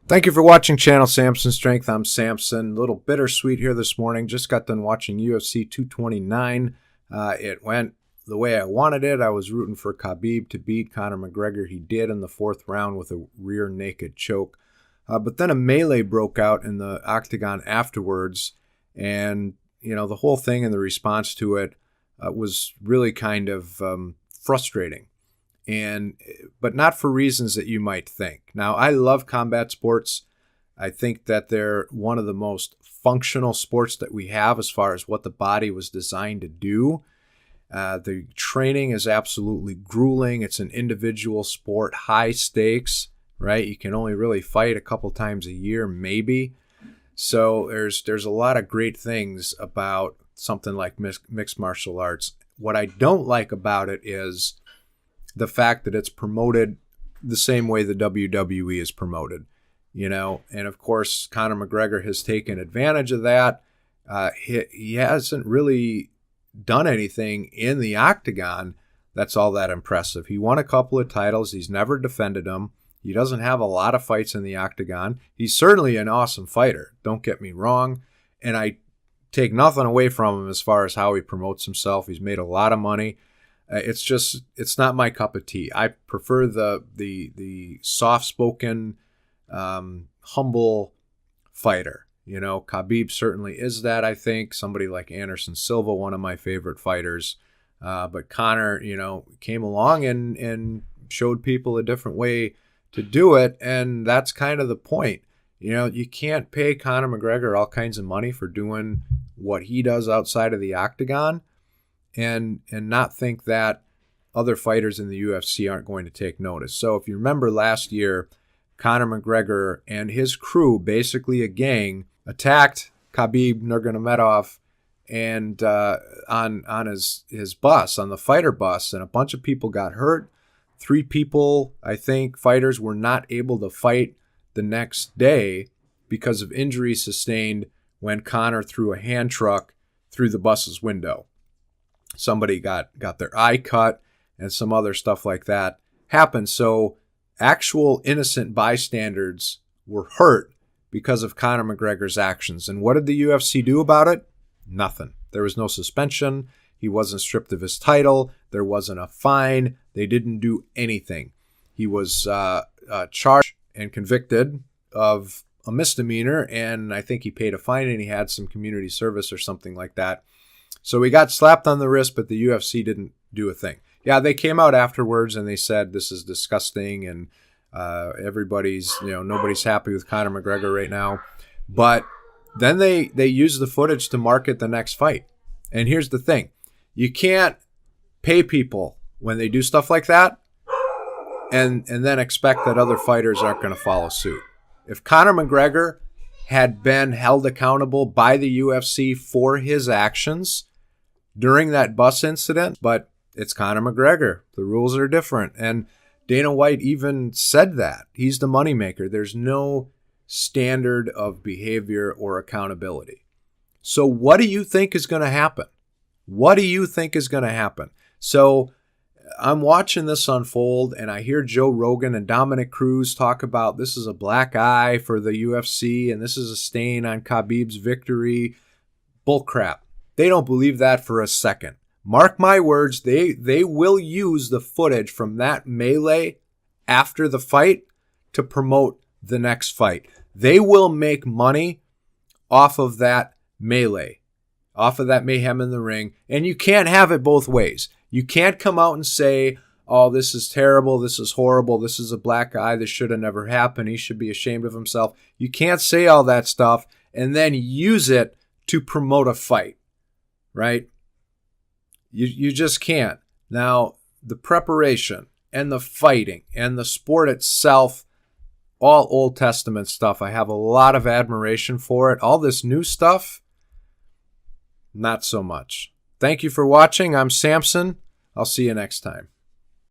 Thank you for watching Channel Samson Strength. I'm Samson. A little bittersweet here this morning. Just got done watching UFC 229. It went the way I wanted it. I was rooting for Khabib to beat Conor McGregor. He did in the fourth round with a rear naked choke. But then a melee broke out in the Octagon afterwards. And, the whole thing and the response to it was really kind of frustrating. But not for reasons that you might think. Now, I love combat sports. I think that they're one of the most functional sports that we have as far as what the body was designed to do. The training is absolutely grueling. It's an individual sport, high stakes, right? You can only really fight a couple times a year, maybe. So there's a lot of great things about something like mixed martial arts. What I don't like about it is the fact that it's promoted the same way the WWE is promoted, and of course, Conor McGregor has taken advantage of that. He hasn't really done anything in the Octagon that's all that impressive. He won a couple of titles. He's never defended them. He doesn't have a lot of fights in the Octagon. He's certainly an awesome fighter. Don't get me wrong. And I take nothing away from him as far as how he promotes himself. He's made a lot of money. It's not my cup of tea. I prefer the soft-spoken, humble fighter. Khabib certainly is that, I think. Somebody like Anderson Silva, one of my favorite fighters. But Conor, came along and showed people a different way to do it, and that's kind of the point. You can't pay Conor McGregor all kinds of money for doing what he does outside of the Octagon and not think that other fighters in the UFC aren't going to take notice. So if you remember last year, Conor McGregor and his crew, basically a gang, attacked Khabib Nurmagomedov and on his bus, on the fighter bus, and a bunch of people got hurt. 3 people, I think, fighters were not able to fight the next day because of injuries sustained when Conor threw a hand truck through the bus's window. Somebody got their eye cut and some other stuff like that happened. So actual innocent bystanders were hurt because of Conor McGregor's actions. And what did the UFC do about it? Nothing. There was no suspension. He wasn't stripped of his title. There wasn't a fine. They didn't do anything. He was charged and convicted of a misdemeanor, and I think he paid a fine and he had some community service or something like that. So he got slapped on the wrist, but the UFC didn't do a thing. Yeah, they came out afterwards and they said this is disgusting and nobody's happy with Conor McGregor right now. But then they used the footage to market the next fight. And here's the thing. You can't pay people when they do stuff like that and then expect that other fighters aren't going to follow suit. If Conor McGregor had been held accountable by the UFC for his actions during that bus incident, but it's Conor McGregor. The rules are different. And Dana White even said that. He's the moneymaker. There's no standard of behavior or accountability. So what do you think is going to happen? What do you think is going to happen? So I'm watching this unfold, and I hear Joe Rogan and Dominic Cruz talk about this is a black eye for the UFC, and this is a stain on Khabib's victory. Bullcrap. They don't believe that for a second. Mark my words, they will use the footage from that melee after the fight to promote the next fight. They will make money off of that melee, off of that mayhem in the ring, and you can't have it both ways. You can't come out and say, oh, this is terrible, this is horrible, this is a black eye, this should have never happened, he should be ashamed of himself. You can't say all that stuff and then use it to promote a fight, right? You just can't. Now, the preparation and the fighting and the sport itself, all Old Testament stuff, I have a lot of admiration for it. All this new stuff, not so much. Thank you for watching. I'm Samson. I'll see you next time.